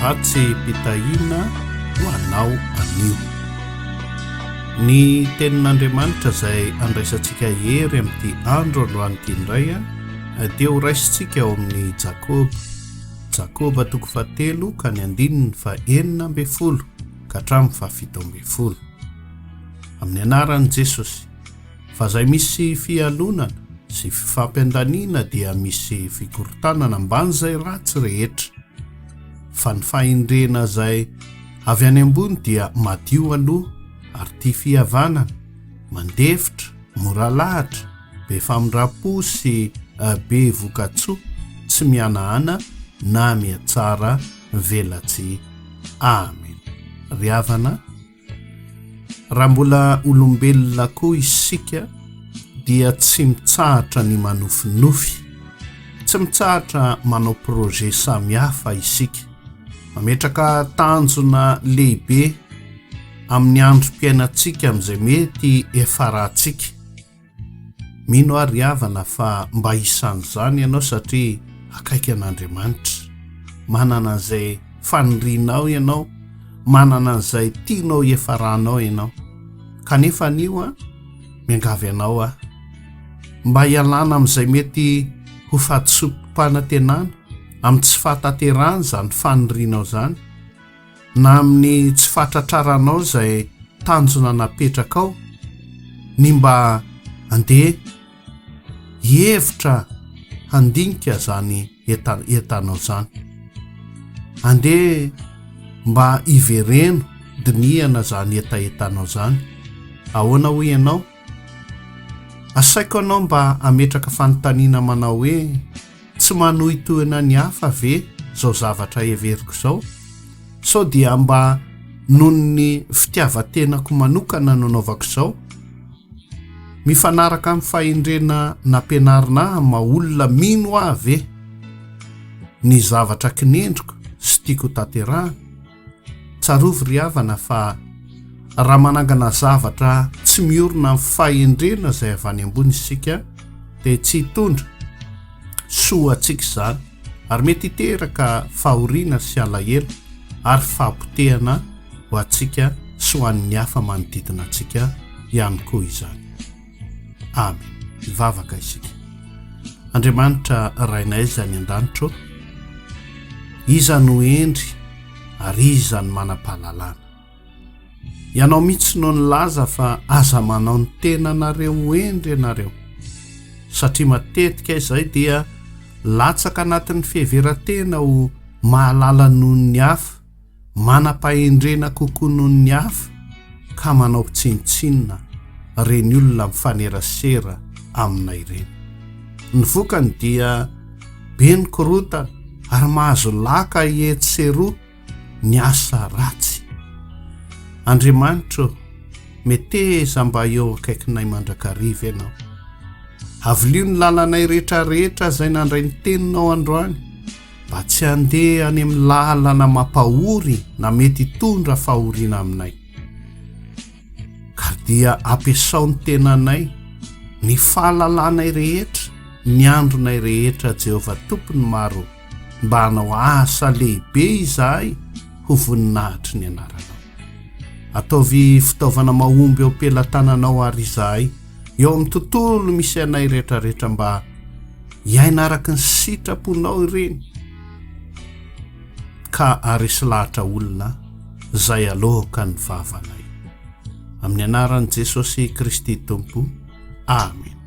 ratsy mpitahina ho anao anio. Ny tenin'Andriamanitra izay andraisantsika hery amin'ity andro androanyity indray dia ho raisintsika ao amin'ny Jakoba toko 7 ka ny 9:40 ka hatramin'ny 17. Amin'ny anaran'i Jesosy. Fa izay misy fialonana sy fifampiandaniana dia misy fikorotanana ambany izay ratsy rehetra. Fa ny fahindrena izay avy any ambony dia madio aloha ary tia fihavanana, mandefitra, mora lahatra, be famindram-po sy be vokatsoa, tsy mihanahana na mihatsara velatsy. Amen. Ry havana, raha mbola olombelona koa isika dia tsy mitsahatra ny manofinofy, tsy mitsahatra manao projet samihafa isika, mametraka tanjona lehibe amin'ny androm-piainantsika amin'izay mety efarahantsika. Mino ary havana fa mba isan'izany ianao satria akaiky an'Andriamanitra, manana izay fanirianao ianao, manana izay tianao efarahanao ianao. Kanefa anio miangavy ianao mba hialana amin'izay mety ho fahatsopom-panantenana, amin'ny tsy fahataterana izany fanirianao izany, na amin'ny tsy fahatratraranao izay tanjona napetraka ao, ny mba andeha hihevitra handinika izany entanao izany, andeha mba hivereno dinihana izany etaentanao izany. Ahoana hoy ianao? Asaiko anao mba ametraka fanontaniana manao hoe tsy manohy tohina ny hafa ve zao zavatra heveriko izao? Sao dia mba noho ny fitiavatenako manokana nanaovako izao? Mifanaraka amin'ny fahindrena nampianarina maha-olona mino ve ny zavatra kinendriko sy tiako tanterahana? Tsarovy ry havana fa raha manangana zavatra tsy miorina amin'ny fahindrena izay avy any ambony isika dia tsy hitondra soa antsika izany, ary mety hiteraka fahoriana sy alahelo ary fahampotehana ho antsika sy ho an'ny hafa manodidina antsika ihany koa izany. Amen. Ivavaka isika. Andriamanitra rainay izany an-danitra, iza no endry ary iza no manam-pahalalana. Ianao mihitsy no nilaza fa aza manao ny tenanareo ho endry ianareo, satria matetika izay dia latsaka anatin'ny fiheverantena ho mahalala noho ny hafa, manam-pahendrena kokoa noho ny hafa, ka manao tsinitsinina reny olona mifanerasera aminay ireny. Ny vokany dia be ny korotana ary mahazo laka ihetseroa ny asa ratsy. Andriamanitra, meteza mba eo akaikinay mandrakariva ianao. Avolio ny lalanay rehetrarehetra izay nandray ny teninao androany, mba tsy handeha any amin'ny lalana mampahory na mety hitondra fahoriana aminay. Ka dia ampiasao ny tenanay, ny fahalalànay rehetra, ny andronay rehetra, Jehovah Tompony maro, mba hanao asa lehibe izahay ho voninahitry ny anaranao. Ataovy fitaovana mahomby eo am-pelantananao ary izahay, eo amin'ny tontolo misy anay rehetrarehetra, mba hiaina araka ny sitraponao ireny, ka aresy lahatra olona izay alohaka ny vavanay. Amin'ny anaran'i Jesosy Kristy Tompo. Amen.